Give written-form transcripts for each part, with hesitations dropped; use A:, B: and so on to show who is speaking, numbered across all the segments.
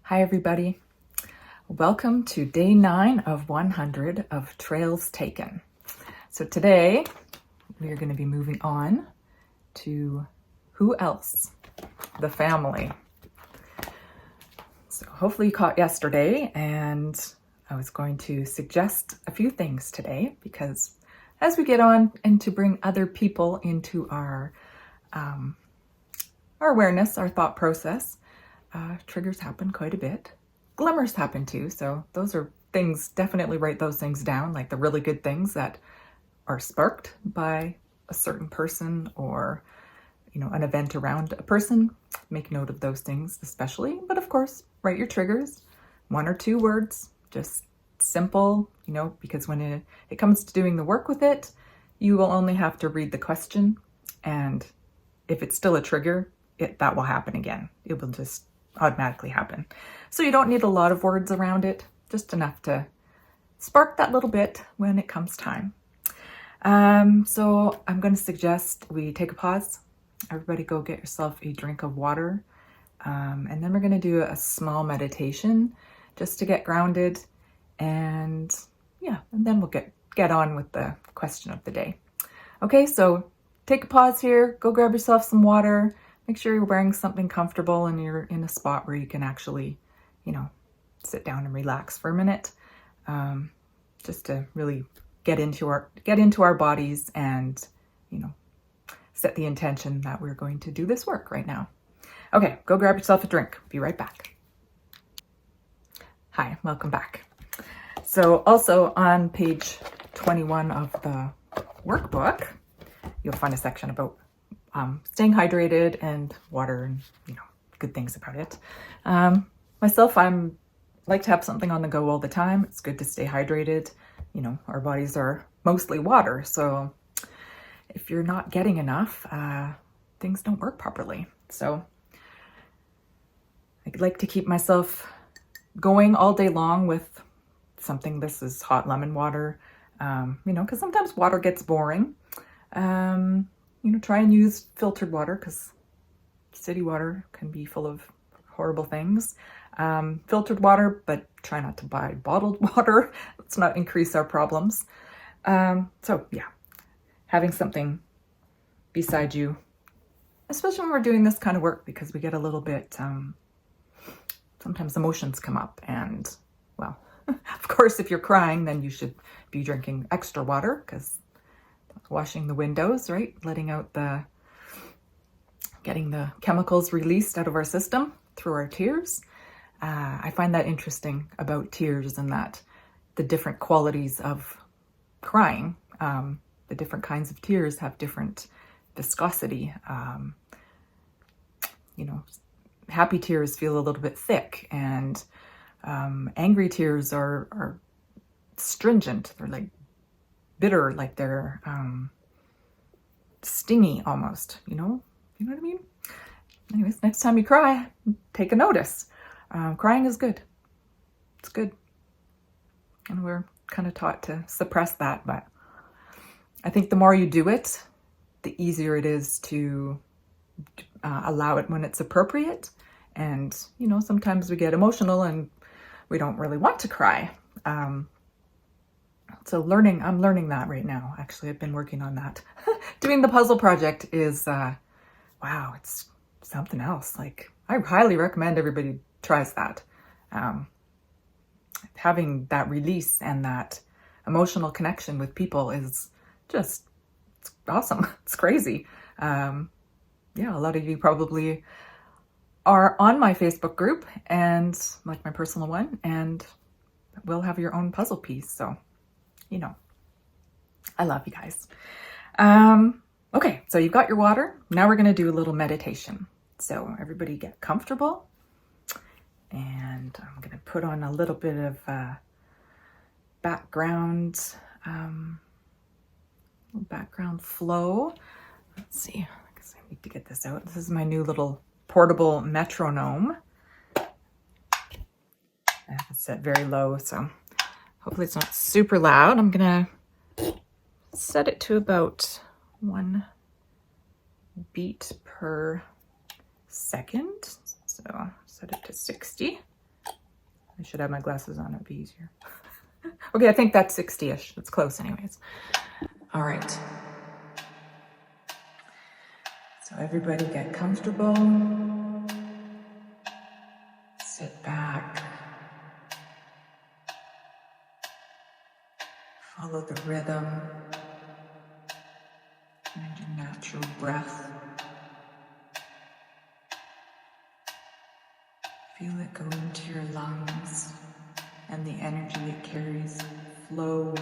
A: Hi everybody. Welcome to day 9 of 100 of Trails Taken. So today we are going to be moving on to who else? The family. So hopefully you caught yesterday, and I was going to suggest a few things today because as we get on and to bring other people into our awareness, our thought process, triggers happen quite a bit. Glimmers happen too, so those are things, definitely write those things down, like the really good things that are sparked by a certain person or, an event around a person. Make note of those things especially, but of course, write your triggers, 1 or 2 words, just simple, because when it comes to doing the work with it, you will only have to read the question, and if it's still a trigger, that will happen again. It will just automatically happen. So you don't need a lot of words around it, just enough to spark that little bit when it comes time. So I'm going to suggest we take a pause. Everybody go get yourself a drink of water. And then we're going to do a small meditation just to get grounded. And then we'll get on with the question of the day. Okay, so take a pause here, go grab yourself some water. Make sure you're wearing something comfortable and you're in a spot where you can actually, sit down and relax for a minute, just to really get into our bodies and, set the intention that we're going to do this work right now. Okay, go grab yourself a drink. Be right back. Hi, welcome back. So also on page 21 of the workbook, you'll find a section about staying hydrated and water and, good things about it. Myself, I'm like to have something on the go all the time. It's good to stay hydrated. Our bodies are mostly water. So if you're not getting enough, things don't work properly. So I like to keep myself going all day long with something. This is hot lemon water, because sometimes water gets boring. Try and use filtered water because city water can be full of horrible things. Filtered water, but try not to buy bottled water. Let's not increase our problems. Having something beside you, especially when we're doing this kind of work, because we get a little bit, sometimes emotions come up, and well, of course, if you're crying, then you should be drinking extra water because washing the windows, right? Getting the chemicals released out of our system through our tears. I find that interesting about tears, and that the different qualities of crying, the different kinds of tears have different viscosity. Happy tears feel a little bit thick, and angry tears are stringent. They're like bitter, like they're stingy almost, you know what I mean? Anyways, next time you cry, take a notice. Crying is good. It's good. And we're kind of taught to suppress that, but I think the more you do it, the easier it is to allow it when it's appropriate. And, sometimes we get emotional and we don't really want to cry. So I'm learning that right now. Actually, I've been working on that. Doing the puzzle project is, it's something else. Like, I highly recommend everybody tries that. Having that release and that emotional connection with people is just, it's awesome. It's crazy. A lot of you probably are on my Facebook group and like my personal one, and will have your own puzzle piece. So, I love you guys. Okay, so you've got your water. Now we're going to do a little meditation. So everybody get comfortable. And I'm going to put on a little bit of background flow. Let's see. I guess I need to get this out. This is my new little portable metronome. I have it set very low, so hopefully it's not super loud. I'm going to set it to about 1 beat per second. So set it to 60. should have my glasses on, it'd be easier. Okay, I think that's 60-ish. It's close anyways. All right. So everybody get comfortable. Sit back. Follow the rhythm and your natural breath. Feel it go into your lungs and the energy it carries flow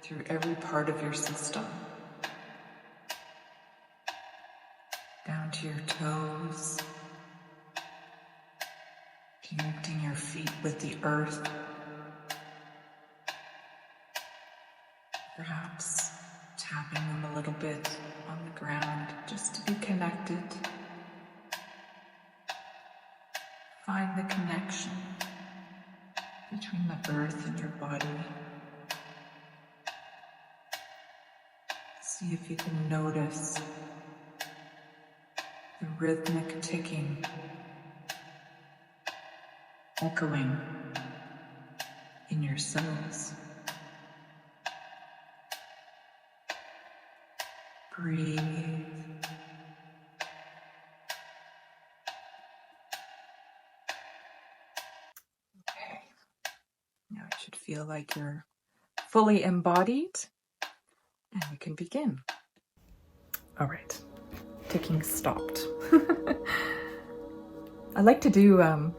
A: through every part of your system. Down to your toes, connecting your feet with the earth. Perhaps tapping them a little bit on the ground just to be connected. Find the connection between the earth and your body. See if you can notice the rhythmic ticking, echoing in your cells. Breathe. Okay. Now it should feel like you're fully embodied, and we can begin. All right. Ticking stopped. I like to do a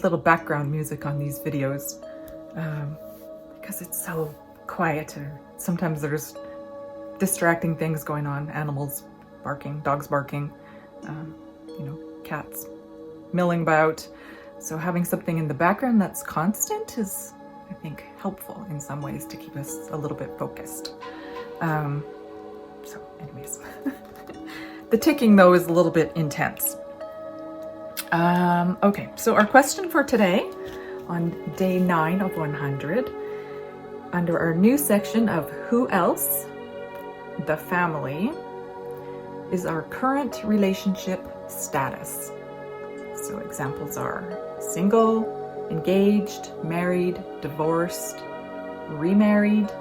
A: little background music on these videos because it's so quiet, or sometimes there's distracting things going on, animals barking, dogs barking, cats milling about. So having something in the background that's constant is, I think, helpful in some ways to keep us a little bit focused. So anyways, the ticking though is a little bit intense. Okay, so our question for today on day 9 of 100, under our new section of Who Else? The Family, is our current relationship status. So examples are single, engaged, married, divorced, remarried,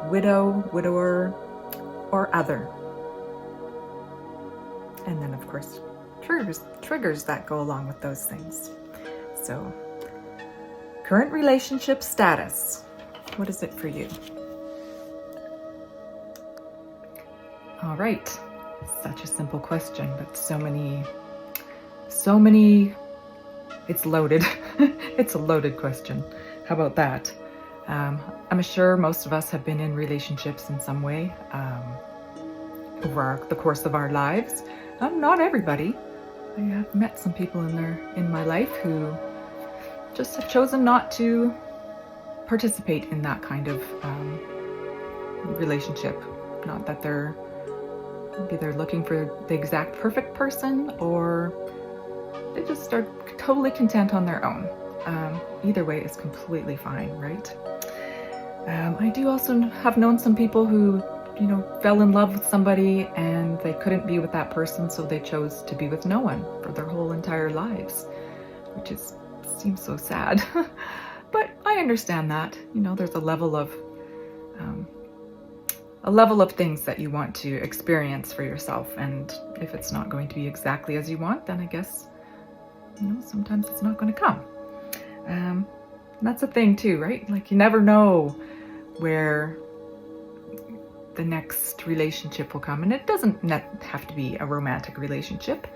A: widow, widower, or other. And then of course, triggers that go along with those things. So, current relationship status. What is it for you? All right, such a simple question, but so many, it's loaded. It's a loaded question. How about that? I'm sure most of us have been in relationships in some way over the course of our lives. Not everybody. I have met some people in my life who just have chosen not to participate in that kind of relationship. Not that maybe they're looking for the exact perfect person, or they just are totally content on their own. Either way is completely fine, right? I do also have known some people who, fell in love with somebody and they couldn't be with that person, so they chose to be with no one for their whole entire lives, which seems so sad. But I understand that, there's a level of things that you want to experience for yourself, and if it's not going to be exactly as you want, then I guess, sometimes it's not going to come. That's a thing too, right? Like, you never know where the next relationship will come, and it doesn't have to be a romantic relationship.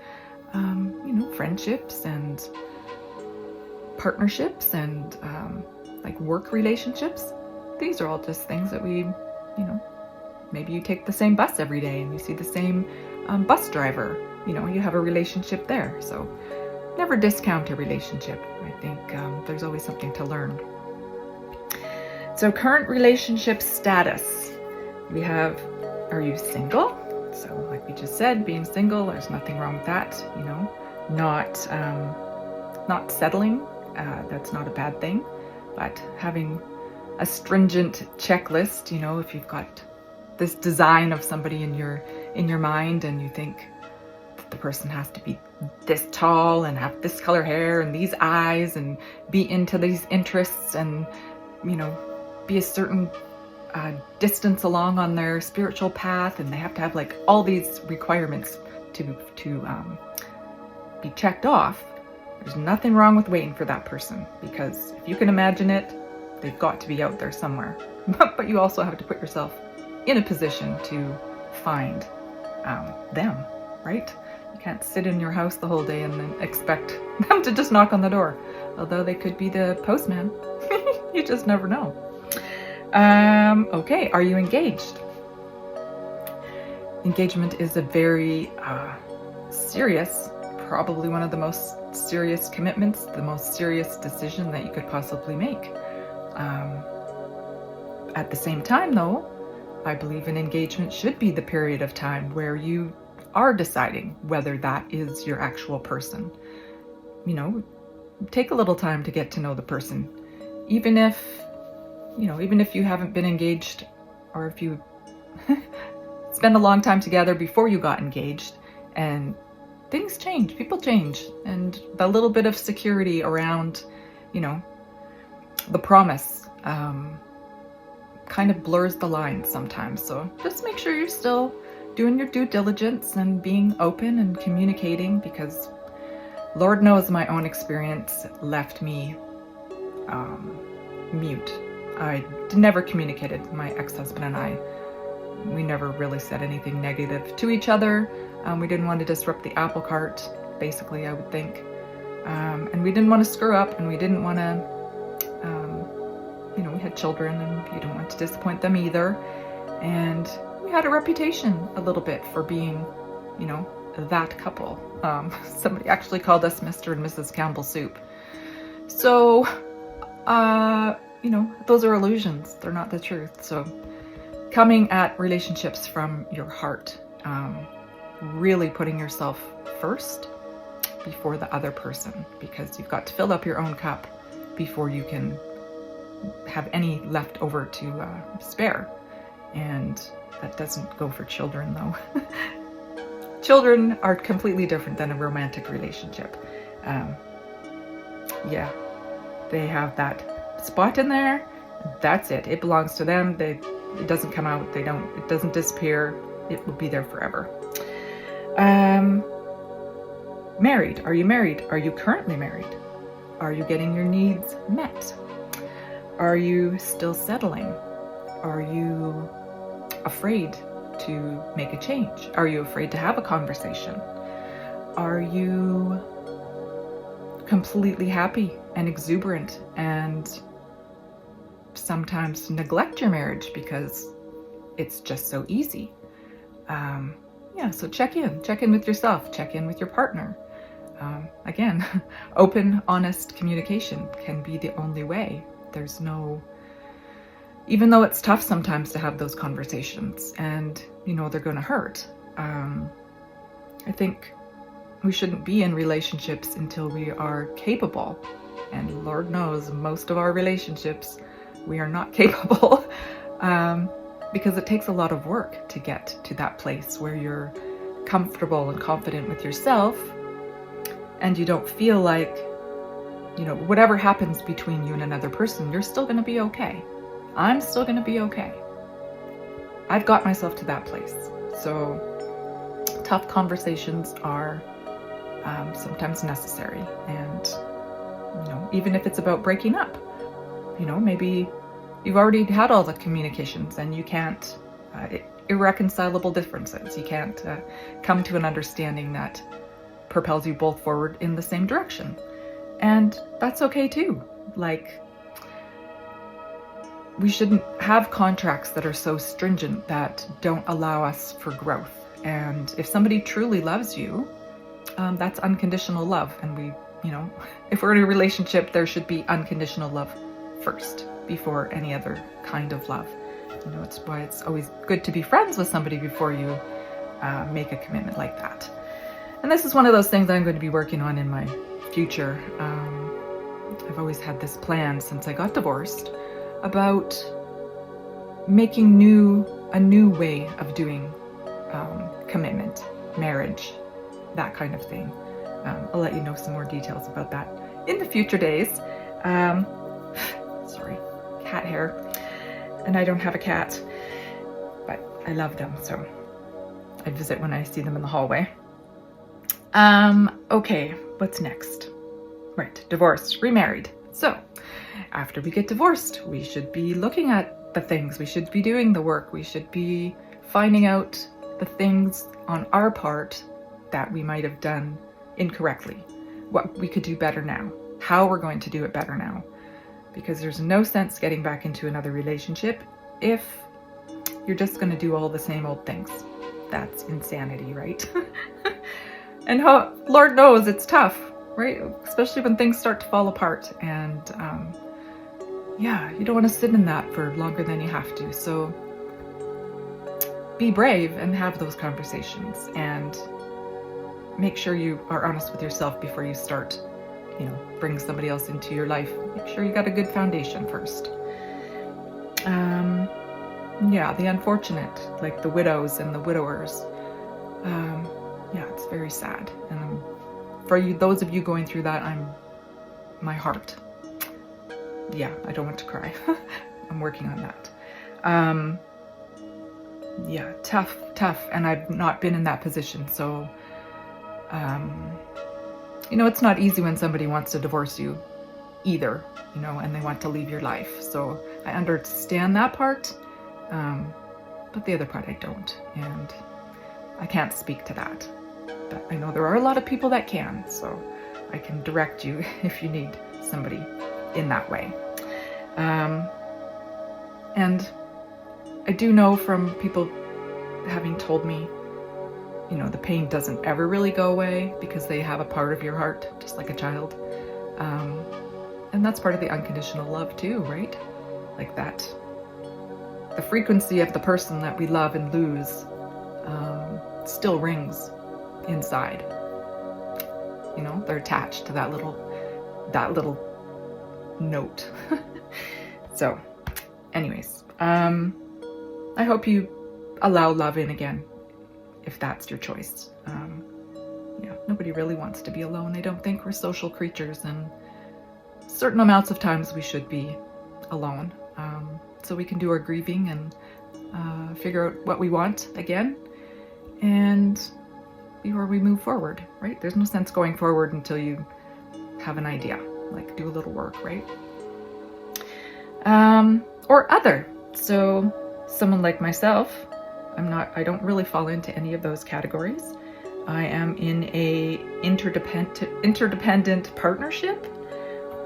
A: Friendships and partnerships and like work relationships. These are all just things that we, maybe you take the same bus every day and you see the same bus driver, you have a relationship there. So never discount a relationship. I think there's always something to learn. So current relationship status. We have, are you single? So like we just said, being single, there's nothing wrong with that, not settling, that's not a bad thing, but having a stringent checklist, if you've got this design of somebody in your mind and you think, the person has to be this tall and have this color hair and these eyes and be into these interests and, you know, be a certain distance along on their spiritual path, and they have to have like all these requirements to be checked off. There's nothing wrong with waiting for that person, because if you can imagine it, they've got to be out there somewhere. But you also have to put yourself in a position to find them, right? You can't sit in your house the whole day and then expect them to just knock on the door. Although they could be the postman. You just never know. Okay, are you engaged? Engagement is a very serious, probably one of the most serious commitments, the most serious decision that you could possibly make. At the same time, though, I believe an engagement should be the period of time where you are deciding whether that is your actual person. You know, take a little time to get to know the person. Even if you haven't been engaged, or if you spend a long time together before you got engaged, and things change, people change, and the little bit of security around, you know, the promise kind of blurs the lines sometimes. So just make sure you're still doing your due diligence and being open and communicating, because Lord knows my own experience left me mute. I never communicated. My ex-husband and I, we never really said anything negative to each other. We didn't want to disrupt the apple cart, basically, I would think. And we didn't want to screw up, and we didn't want to, we had children, and you don't want to disappoint them either. And we had a reputation a little bit for being, that couple. Somebody actually called us Mr. and Mrs. Campbell Soup. So, those are illusions. They're not the truth. So coming at relationships from your heart, really putting yourself first before the other person, because you've got to fill up your own cup before you can have any left over to spare. And that doesn't go for children, though. Children are completely different than a romantic relationship. They have that spot in there. That's it. It belongs to them. It doesn't come out. It doesn't disappear. It will be there forever. Married. Are you married? Are you currently married? Are you getting your needs met? Are you still settling? Are you afraid to make a change? Are you afraid to have a conversation? Are you completely happy and exuberant and sometimes neglect your marriage because it's just so easy? So check in with yourself, check in with your partner. Again, open, honest communication can be the only way. Even though it's tough sometimes to have those conversations, and they're going to hurt. I think we shouldn't be in relationships until we are capable. And Lord knows, most of our relationships, we are not capable. Because it takes a lot of work to get to that place where you're comfortable and confident with yourself, and you don't feel like, whatever happens between you and another person, you're still going to be okay. I'm still going to be okay. I've got myself to that place. So tough conversations are sometimes necessary. And, even if it's about breaking up, maybe you've already had all the communications and you can't, irreconcilable differences. You can't come to an understanding that propels you both forward in the same direction. And that's okay too. Like, we shouldn't have contracts that are so stringent that don't allow us for growth. And if somebody truly loves you, that's unconditional love. And we, if we're in a relationship, there should be unconditional love first before any other kind of love. It's why it's always good to be friends with somebody before you make a commitment like that. And this is one of those things I'm going to be working on in my future. I've always had this plan since I got divorced about making a new way of doing commitment, marriage, that kind of thing. I'll let you know some more details about that in the future days. Sorry, cat hair. And I don't have a cat, but I love them, so I visit when I see them in the hallway. Okay, what's next? Right, divorced, remarried. So, after we get divorced, we should be looking at the things, we should be doing the work, we should be finding out the things on our part that we might have done incorrectly, what we could do better now, how we're going to do it better now. Because there's no sense getting back into another relationship if you're just going to do all the same old things. That's insanity, right? And Lord knows it's tough, right? Especially when things start to fall apart. And yeah, you don't want to sit in that for longer than you have to. So be brave and have those conversations, and make sure you are honest with yourself before you start, bring somebody else into your life. Make sure you got a good foundation first. Yeah, the unfortunate, like the widows and the widowers. Yeah, it's very sad. And for you, those of you going through that, my heart. Yeah, I don't want to cry. I'm working on that. Yeah, tough. And I've not been in that position. So, it's not easy when somebody wants to divorce you either, and they want to leave your life. So I understand that part, but the other part I don't, and I can't speak to that. But I know there are a lot of people that can, so I can direct you if you need somebody in that way. And I do know from people having told me, the pain doesn't ever really go away because they have a part of your heart, just like a child. And that's part of the unconditional love too, right? Like that, the frequency of the person that we love and lose still rings inside. They're attached to that little note. So anyways, I hope you allow love in again, if that's your choice. Yeah, nobody really wants to be alone. I don't think. We're social creatures, and certain amounts of times we should be alone, so we can do our grieving and figure out what we want again, and before we move forward, right? There's no sense going forward until you have an idea, like do a little work, right? Or other. So someone like myself, I don't really fall into any of those categories. I am in a interdependent partnership,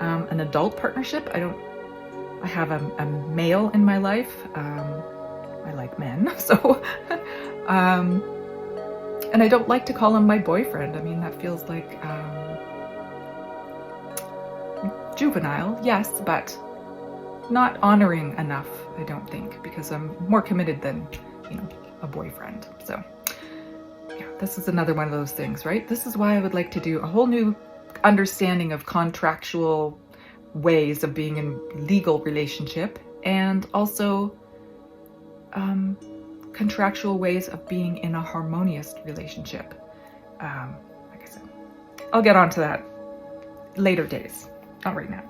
A: an adult partnership. I have a male in my life. I like men, so, and I don't like to call him my boyfriend. I mean, that feels like, juvenile, yes, but not honoring enough, I don't think, because I'm more committed than, a boyfriend. So yeah, this is another one of those things, right? This is why I would like to do a whole new understanding of contractual ways of being in legal relationship, and also contractual ways of being in a harmonious relationship. Like I said, I'll get onto that later days, not right now.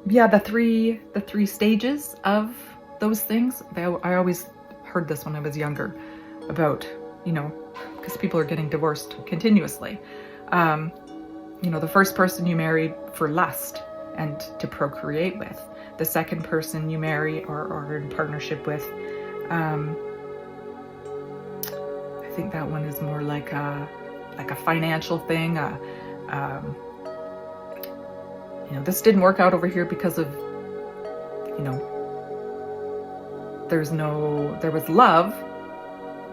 A: Yeah, the three stages of those things. I always heard this when I was younger about, because people are getting divorced continuously. The first person you marry for lust and to procreate with. The second person you marry or are in partnership with, I think that one is more like a financial thing. This didn't work out over here because of, there was love,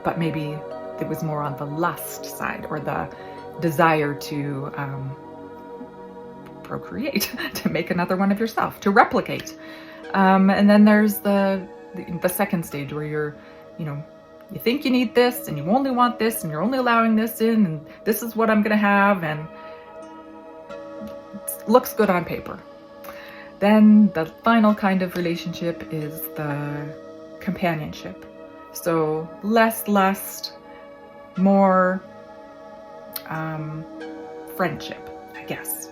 A: but maybe it was more on the lust side, or the desire to procreate, to make another one of yourself, to replicate. And then there's the second stage where you're, you think you need this and you only want this and you're only allowing this in, and this is what I'm going to have, and it looks good on paper. Then the final kind of relationship is the companionship. So less lust, more friendship, I guess.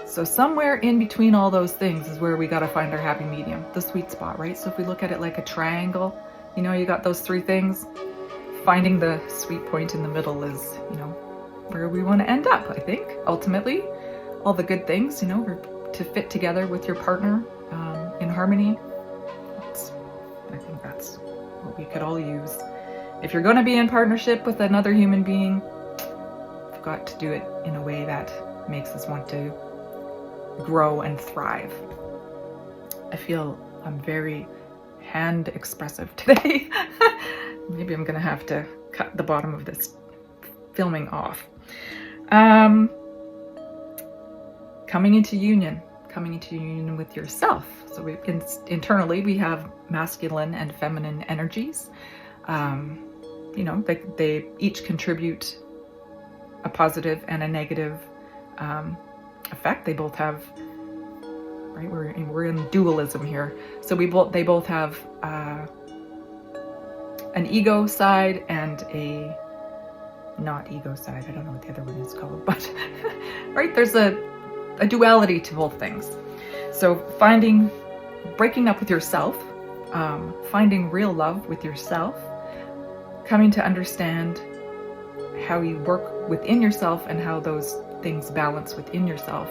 A: So somewhere in between all those things is where we got to find our happy medium, the sweet spot, right? So if we look at it like a triangle, you know, you got those three things, finding the sweet point in the middle is, you know, where we want to end up, I think, ultimately. All the good things, you know, to fit together with your partner in harmony. I think that's what we could all use. If you're going to be in partnership with another human being, you've got to do it in a way that makes us want to grow and thrive. I feel I'm very hand expressive today. Maybe I'm gonna have to cut the bottom of this filming off. Coming into union with yourself. So internally we have masculine and feminine energies. You know, they each contribute a positive and a negative effect. They both have, right? We're in dualism here. So they both have an ego side and a not ego side. I don't know what the other one is called, but right, there's a duality to both things. So breaking up with yourself, finding real love with yourself, coming to understand how you work within yourself and how those things balance within yourself,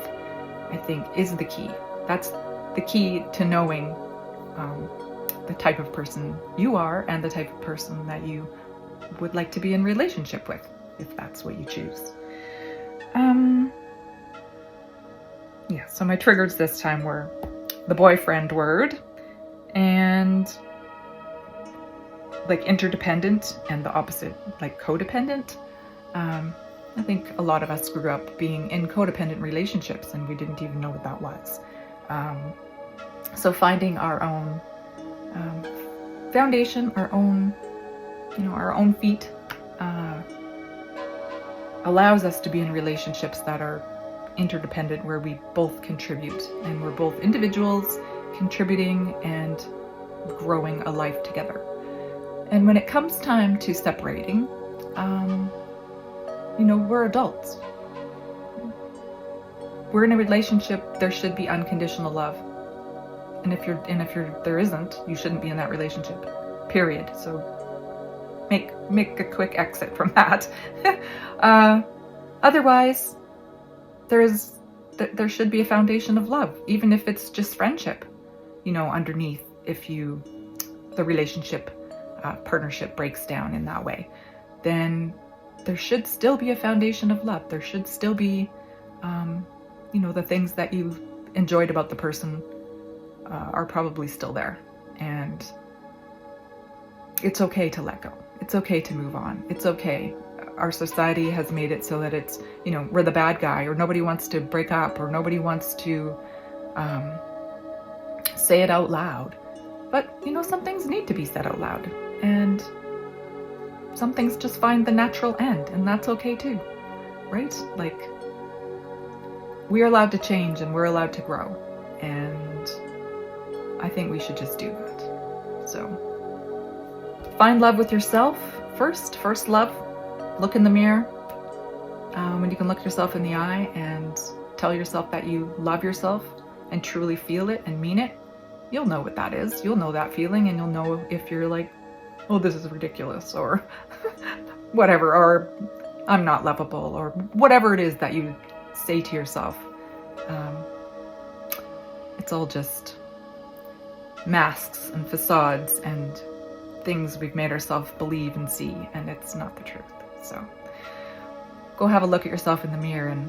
A: I think is the key. That's the key to knowing the type of person you are and the type of person that you would like to be in relationship with, if that's what you choose. Yeah, so my triggers this time were the boyfriend word and like interdependent, and the opposite, like codependent. I think a lot of us grew up being in codependent relationships and we didn't even know what that was. So finding our own foundation, our own feet, allows us to be in relationships that are interdependent, where we both contribute and we're both individuals contributing and growing a life together. And when it comes time to separating, you know, we're adults. We're in a relationship, there should be unconditional love. And if there isn't, you shouldn't be in that relationship. Period. So make a quick exit from that. Otherwise, there should be a foundation of love, even if it's just friendship, you know, underneath, if the relationship partnership breaks down in that way, then there should still be a foundation of love. There should still be, you know, the things that you enjoyed about the person are probably still there. And it's okay to let go. It's okay to move on. It's okay. Our society has made it so that it's, you know, we're the bad guy, or nobody wants to break up, or nobody wants to say it out loud. But, you know, some things need to be said out loud. And some things just find the natural end, and that's okay too, right? Like, we're allowed to change and we're allowed to grow. And I think we should just do that. So find love with yourself first. First love. Look in the mirror. When you can look yourself in the eye and tell yourself that you love yourself and truly feel it and mean it, you'll know what that is. You'll know that feeling, and you'll know if you're like, oh, this is ridiculous, or whatever, or I'm not lovable, or whatever it is that you say to yourself. It's all just masks and facades and things we've made ourselves believe and see, and it's not the truth. So go have a look at yourself in the mirror and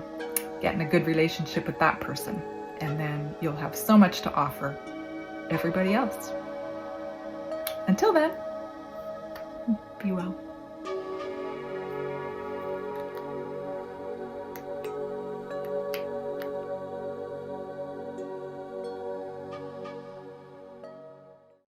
A: get in a good relationship with that person, and then you'll have so much to offer everybody else. Until then, be well.